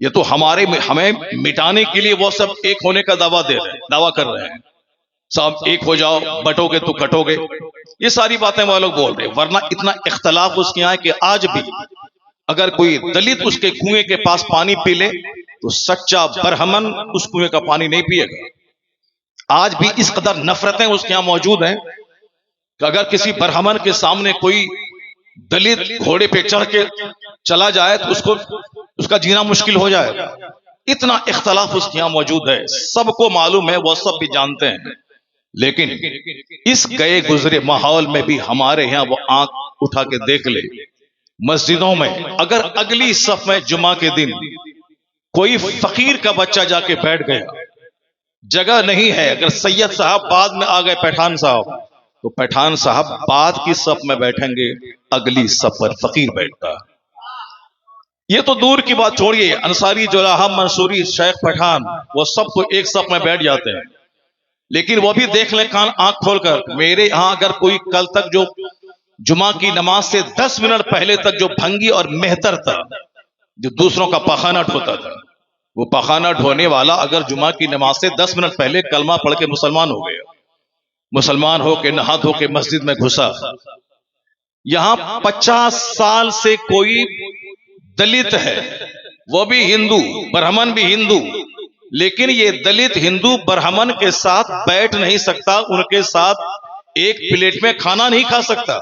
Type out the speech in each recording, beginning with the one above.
یہ تو ہمیں مٹانے کے لیے وہ سب ایک ہونے کا دعویٰ کر رہے ہیں، سب ایک ہو جاؤ، بٹو گے تو کٹو گے، یہ ساری باتیں وہ لوگ بول رہے ہیں۔ ورنہ اتنا اختلاف اس کے یہاں ہے کہ آج بھی اگر کوئی دلت اس کے کنویں کے پاس پانی پی لے تو سچا برہمن اس کنویں کا پانی نہیں پیے گا۔ آج بھی اس قدر نفرتیں اس کے یہاں موجود ہیں کہ اگر کسی برہمن کے سامنے کوئی دلت گھوڑے پہ چڑھ کے چلا جائے تو اس کا جینا مشکل ہو جائے گا۔ اتنا اختلاف اس کے یہاں موجود ہے، سب کو معلوم ہے، وہ سب بھی جانتے ہیں۔ لیکن اس گئے گزرے ماحول میں بھی ہمارے یہاں وہ آنکھ اٹھا کے دیکھ لے، مسجدوں میں اگر اگلی صف میں جمعہ کے دن کوئی فقیر کا بچہ جا کے بیٹھ گیا، جگہ نہیں ہے، اگر سید صاحب بعد میں آ گئے پٹھان صاحب، تو پٹھان صاحب بعد کی صف میں بیٹھیں گے، اگلی صف پر فقیر بیٹھتا ہے۔ یہ تو دور کی بات چھوڑیے، انصاری جولاہا منصوری شیخ پٹھان وہ سب تو ایک صف میں بیٹھ جاتے ہیں، لیکن وہ بھی دیکھ لیں کان آنکھ کھول کر، میرے ہاں اگر کوئی کل تک جو جمعہ کی نماز سے 10 منٹ پہلے تک جو بھنگی اور مہتر تھا، جو دوسروں کا پخانہ ڈھوتا تھا، وہ پخانہ ڈھونے والا اگر جمعہ کی نماز سے 10 منٹ پہلے کلمہ پڑھ کے مسلمان ہو گیا، مسلمان ہو کے نہا دھو کے مسجد میں گھسا، یہاں 50 سال سے کوئی دلت ہے، وہ بھی ہندو، برہمن بھی ہندو، لیکن یہ دلت ہندو برہمن کے ساتھ بیٹھ نہیں سکتا، ان کے ساتھ ایک پلیٹ میں کھانا نہیں کھا سکتا،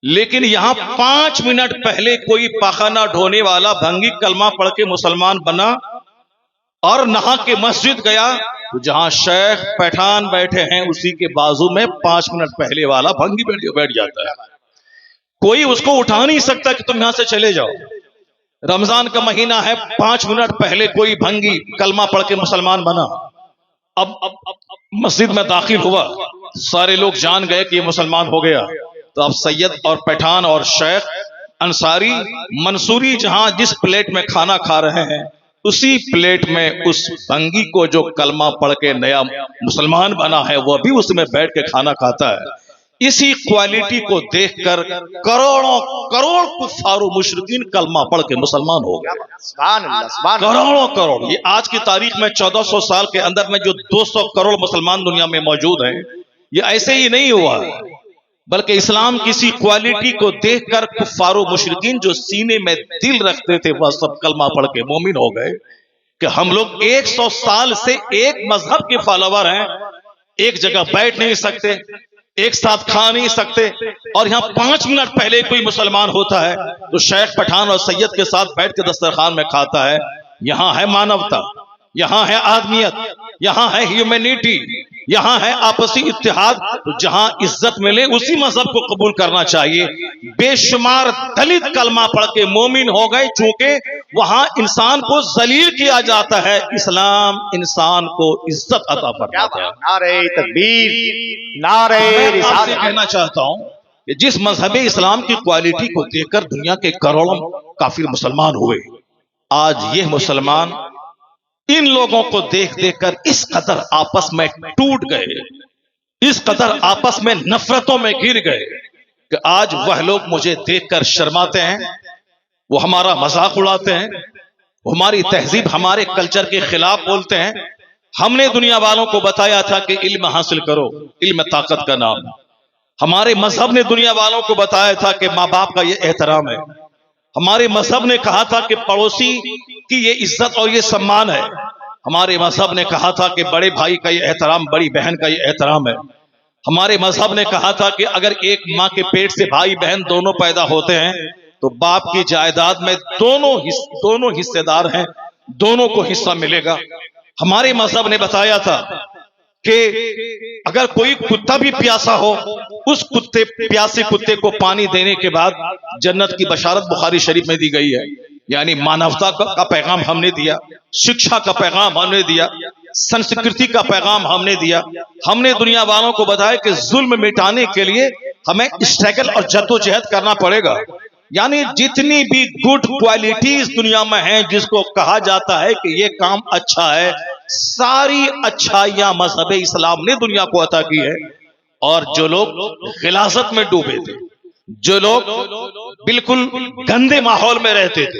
لیکن یہاں 5 منٹ پہلے کوئی پاخانہ ڈھونے والا بھنگی کلمہ پڑھ کے مسلمان بنا اور نہا کے مسجد گیا، تو جہاں شیخ پٹھان بیٹھے ہیں اسی کے بازو میں 5 منٹ پہلے والا بھنگی بیٹھ جاتا ہے، کوئی اس کو اٹھا نہیں سکتا کہ تم یہاں سے چلے جاؤ۔ رمضان کا مہینہ ہے، 5 منٹ پہلے کوئی بھنگی کلمہ پڑھ کے مسلمان بنا، اب مسجد میں داخل ہوا، سارے لوگ جان گئے کہ یہ مسلمان ہو گیا، تو اب سید اور پٹھان اور شیخ انصاری منصوری جہاں جس پلیٹ میں کھانا کھا رہے ہیں، اسی پلیٹ میں اس بھنگی کو جو کلمہ پڑھ کے نیا مسلمان بنا ہے وہ بھی اس میں بیٹھ کے کھانا کھاتا ہے۔ اسی کوالٹی کو دیکھ کر کروڑوں کروڑ کفار و مشرکین کلمہ پڑھ کے مسلمان ہو گئے، کروڑوں کروڑ۔ یہ آج کی تاریخ میں 1400 سال کے اندر میں جو 200 کروڑ مسلمان دنیا میں موجود ہیں، یہ ایسے ہی نہیں ہوا، بلکہ اسلام کسی کوالٹی کو دیکھ کر کفار و مشرکین جو سینے میں دل رکھتے تھے وہ سب کلمہ پڑھ کے مومن ہو گئے، کہ ہم لوگ 100 سال سے ایک مذہب کے فالوور ہیں، ایک جگہ بیٹھ نہیں سکتے، ایک ساتھ کھا نہیں سکتے، اور یہاں 5 منٹ پہلے کوئی مسلمان ہوتا ہے تو شیخ پٹھان اور سید کے ساتھ بیٹھ کے دسترخوان میں کھاتا ہے۔ یہاں ہے مانوتا، یہاں ہے آدمیت، یہاں ہے ہیومینٹی، یہاں ہے آپسی اتحاد، تو جہاں عزت ملے اسی مذہب کو قبول کرنا چاہیے۔ بے شمار دلت کلمہ پڑھ کے مومن ہو گئے، چونکہ وہاں انسان کو ذلیل کیا جاتا ہے، اسلام انسان کو عزت عطا فرماتا ہے۔ نعرہ تکبیر، نعرہ میں آپ سے رسالت۔ کہنا چاہتا ہوں کہ جس مذہب اسلام کی کوالٹی کو دیکھ کر دنیا کے کروڑوں کافر مسلمان ہوئے، آج یہ مسلمان ان لوگوں کو دیکھ دیکھ کر اس قدر آپس میں ٹوٹ گئے، اس قدر آپس میں نفرتوں میں گر گئے کہ آج وہ لوگ مجھے دیکھ کر شرماتے ہیں، وہ ہمارا مذاق اڑاتے ہیں، وہ ہماری تہذیب ہمارے کلچر کے خلاف بولتے ہیں۔ ہم نے دنیا والوں کو بتایا تھا کہ علم حاصل کرو، علم طاقت کا نام۔ ہمارے مذہب نے دنیا والوں کو بتایا تھا کہ ماں باپ کا یہ احترام ہے۔ ہمارے مذہب نے کہا تھا کہ پڑوسی کی یہ عزت اور یہ سمان ہے۔ ہمارے مذہب نے کہا تھا کہ بڑے بھائی کا یہ احترام، بڑی بہن کا یہ احترام ہے۔ ہمارے مذہب نے کہا تھا کہ اگر ایک ماں کے پیٹ سے بھائی بہن دونوں پیدا ہوتے ہیں تو باپ کی جائیداد میں دونوں حصے دار ہیں، دونوں کو حصہ ملے گا۔ ہمارے مذہب نے بتایا تھا کہ اگر کوئی کتا بھی پیاسا ہو، اس پیاسے کتے کو پانی دینے کے بعد جنت کی بشارت بخاری شریف میں دی گئی ہے۔ یعنی مانوتا کا پیغام ہم نے دیا، شکشا کا پیغام ہم نے دیا، سنسکرتی کا پیغام ہم نے دیا۔ ہم نے دنیا والوں کو بتایا کہ ظلم مٹانے کے لیے ہمیں اسٹرگل اور جدوجہد کرنا پڑے گا۔ یعنی جتنی بھی گڈ کوالٹیز دنیا میں ہیں جس کو کہا جاتا ہے کہ یہ کام اچھا ہے، ساری اچھائیاں مذہب اسلام نے دنیا کو عطا کی ہے۔ اور جو لوگ غلاظت میں ڈوبے تھے، جو لوگ بالکل گندے ماحول میں رہتے تھے،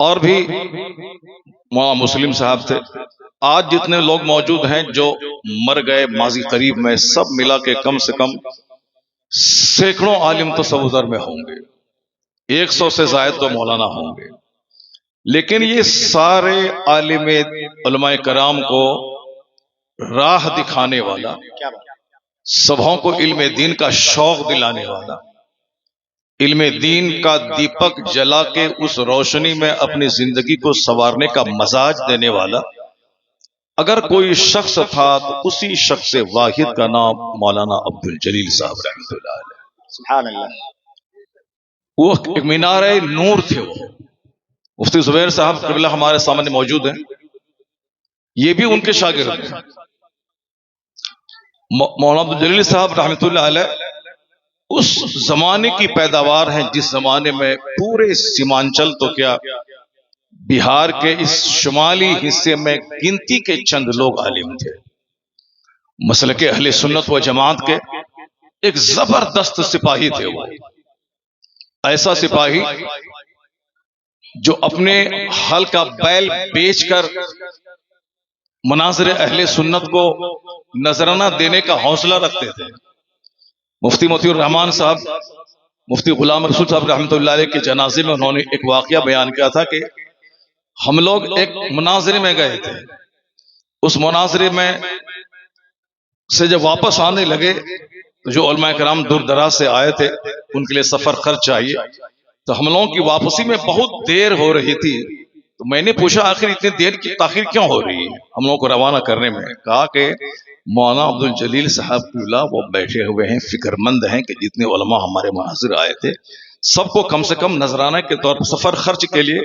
اور بھی مولانا مسلم صاحب تھے. آج جتنے لوگ موجود ہیں جو مر گئے ماضی قریب میں، سب ملا کے کم سے کم سینکڑوں عالم تصور میں ہوں گے، 100 سے زائد تو مولانا ہوں گے. لیکن یہ سارے عالم علماء کرام کو راہ دکھانے والا، کیا بات. سبھوں کو علم دین کا شوق دلانے والا، علم دین کا دیپک جلا کے اس روشنی میں اپنی زندگی کو سنوارنے کا مزاج دینے والا اگر کوئی شخص تھا تو اسی شخص واحد کا نام مولانا عبد الجلیل صاحب رحمۃ اللہ علیہ. سبحان اللہ. وہ ایک مینار نور تھے. وہ مفتی زبیر صاحب قبلہ ہمارے سامنے موجود ہیں، یہ بھی ان کے شاگرد ہیں. مولانا عبد الجلیل صاحب رحمۃ اللہ علیہ اس زمانے کی پیداوار ہیں جس زمانے میں پورے سیمانچل تو کیا بہار کے اس شمالی حصے میں گنتی کے چند لوگ عالم تھے. مسلک اہل سنت و جماعت کے ایک زبردست سپاہی تھے. وہ ایسا سپاہی جو اپنے حل کا بیل بیچ کر مناظر اہل سنت کو نذرانہ دینے کا حوصلہ رکھتے تھے. مفتی مطیع الرحمان صاحب، مفتی غلام رسول صاحب رحمۃ اللہ علیہ کے جنازے میں انہوں نے ایک واقعہ بیان کیا تھا کہ ہم لوگ ایک مناظرے میں گئے تھے. اس مناظرے میں سے جب واپس آنے لگے تو جو علماء کرام دور دراز سے آئے تھے ان کے لیے سفر خرچ چاہیے، تو ہم لوگوں کی واپسی میں بہت دیر ہو رہی تھی. تو میں نے پوچھا آخر اتنی دیر کی تاخیر کیوں ہو رہی ہے ہم لوگوں کو روانہ کرنے میں؟ کہا کہ مولانا عبد الجلیل صاحب وہ بیٹھے ہوئے ہیں، فکر مند ہیں کہ جتنے علماء ہمارے مناظر آئے تھے سب کو کم سے کم نذرانہ کے طور پر سفر خرچ کے لیے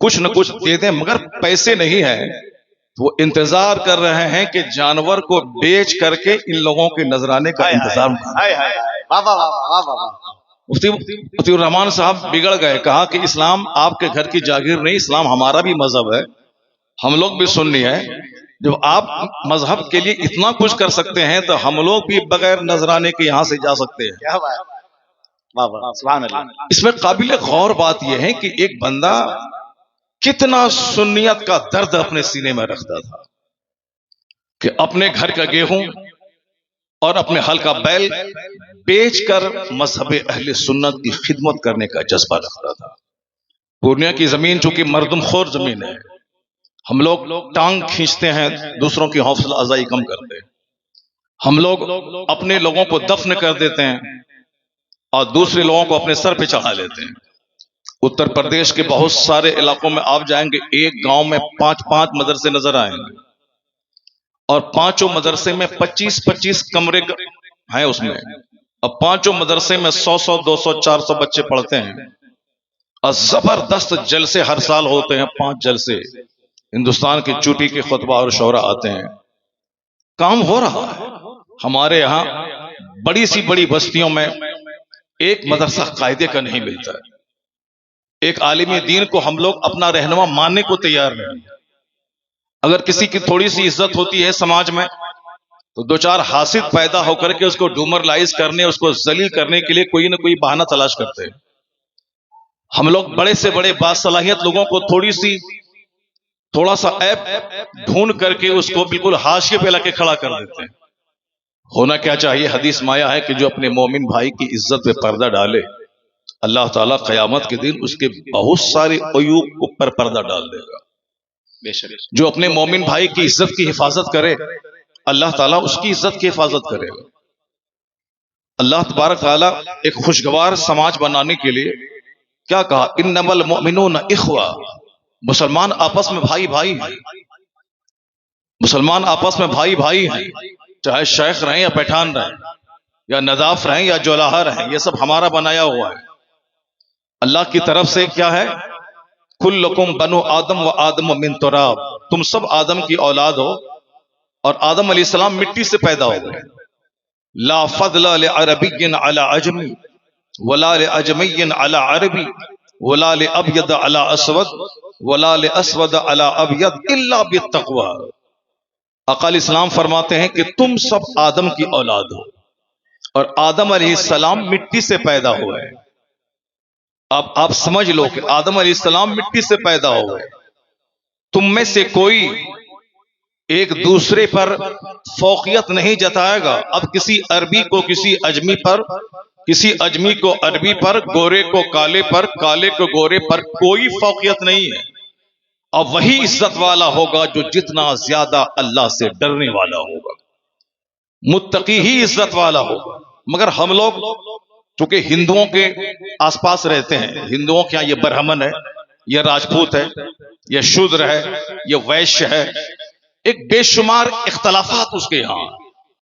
کچھ نہ کچھ دے دیں، مگر پیسے نہیں ہیں. وہ انتظار کر رہے ہیں کہ جانور کو بیچ کر کے ان لوگوں کے نذرانے کا انتظار. مفتی الرحمان صاحب بگڑ گئے، کہا کہ اسلام آپ کے گھر کی جاگیر نہیں، اسلام ہمارا بھی مذہب ہے، ہم لوگ بھی سنی ہے. جب آپ مذہب کے لیے اتنا کچھ کر سکتے ہیں تو ہم لوگ بھی بغیر نذرانے کے یہاں سے جا سکتے ہیں. کیا بات. سبحان اللہ. اس میں قابل غور بات یہ ہے کہ ایک بندہ کتنا سنیت کا درد اپنے سینے میں رکھتا تھا کہ اپنے گھر کا گیہوں اور اپنے حل کا بیل بیچ کر مذہب اہل سنت کی خدمت کرنے کا جذبہ رکھتا تھا. پورنیہ کی زمین چونکہ مردم خور زمین ہے، ہم لوگ ٹانگ کھینچتے ہیں، دوسروں کی حوصلہ افزائی کم کرتے ہیں. ہم لوگ اپنے لوگوں کو دفن کر دیتے ہیں اور دوسرے لوگوں کو اپنے سر پہ چڑھا لیتے ہیں. اتر پردیش کے بہت سارے علاقوں میں آپ جائیں گے، ایک گاؤں میں 5 مدرسے نظر آئیں گے اور 5 مدرسے میں 25 کمرے ہیں اس میں. اب 5 مدرسے میں 100 200 400 بچے پڑھتے ہیں اور زبردست جلسے ہر سال ہوتے ہیں. 5 جلسے ہندوستان کی چوٹی کے خطبہ اور شعرا آتے ہیں. کام ہو رہا ہے. ہمارے یہاں بڑی سی بڑی بستیوں میں ایک مدرسہ قاعدے کا نہیں ملتا ہے. ایک عالم دین کو ہم لوگ اپنا رہنما ماننے کو تیار نہیں. اگر کسی کی تھوڑی سی عزت ہوتی ہے سماج میں تو 2-4 حاسد پیدا ہو کر کے اس کو ڈومرلائز کرنے، اس کو ذلیل کرنے کے لیے کوئی نہ کوئی بہانہ تلاش کرتے ہیں. ہم لوگ بڑے سے بڑے باصلاحیت لوگوں کو تھوڑا سا عیب ڈھونڈ کر کے اس کو بالکل حاشیے پہ لا کے کھڑا کر دیتے ہیں. ہونا کیا چاہیے؟ حدیث میں آیا ہے کہ جو اپنے مومن بھائی کی عزت پہ پردہ ڈالے اللہ تعالیٰ قیامت کے دن اس کے بہت سارے عیوب پر پردہ ڈال دے گا. جو اپنے مومن بھائی کی عزت کی حفاظت کرے اللہ تعالیٰ اس کی عزت کی حفاظت کرے گا. اللہ تبارک تعالیٰ ایک خوشگوار سماج بنانے کے لیے کیا کہا؟ انما المؤمنون اخوہ. مسلمان آپس میں بھائی بھائی ہیں. مسلمان آپس میں بھائی بھائی ہیں، چاہے شیخ رہیں یا پٹھان رہیں یا نداف رہیں یا جولاہا رہیں، یہ سب ہمارا بنایا ہوا ہے. اللہ کی طرف سے کیا ہے؟ کلکم بنو آدم و آدم من تراب. تم سب آدم کی اولاد ہو اور آدم علیہ السلام مٹی سے پیدا ہو گئے. لا فضل لعربی علی عجمی ولا لعجمی علی عربی ولا لابیض علی اسود ولا لاسود علی ابیض الا بالتقوی. آقا علیہ السلام فرماتے ہیں کہ تم سب آدم کی اولاد ہو اور آدم علیہ السلام مٹی سے پیدا ہوئے. اب آپ سمجھ لو کہ آدم علیہ السلام مٹی سے پیدا ہوئے، تم میں سے کوئی ایک دوسرے پر فوقیت نہیں جتائے گا۔ اب کسی عربی کو کسی اجمی پر، کسی اجمی کو عربی پر، گورے کو کالے پر، کالے کو گورے پر کوئی فوقیت نہیں ہے۔ اب وہی عزت والا ہوگا جو جتنا زیادہ اللہ سے ڈرنے والا ہوگا، متقی ہی عزت والا ہوگا۔ مگر ہم لوگ چونکہ ہندوؤں کے آس پاس رہتے ہیں، ہندوؤں کے یہاں یہ برہمن ہے، یہ راجپوت ہے، یہ شودر ہے، یہ ویشیہ ہے، ایک بے شمار اختلافات اس کے یہاں۔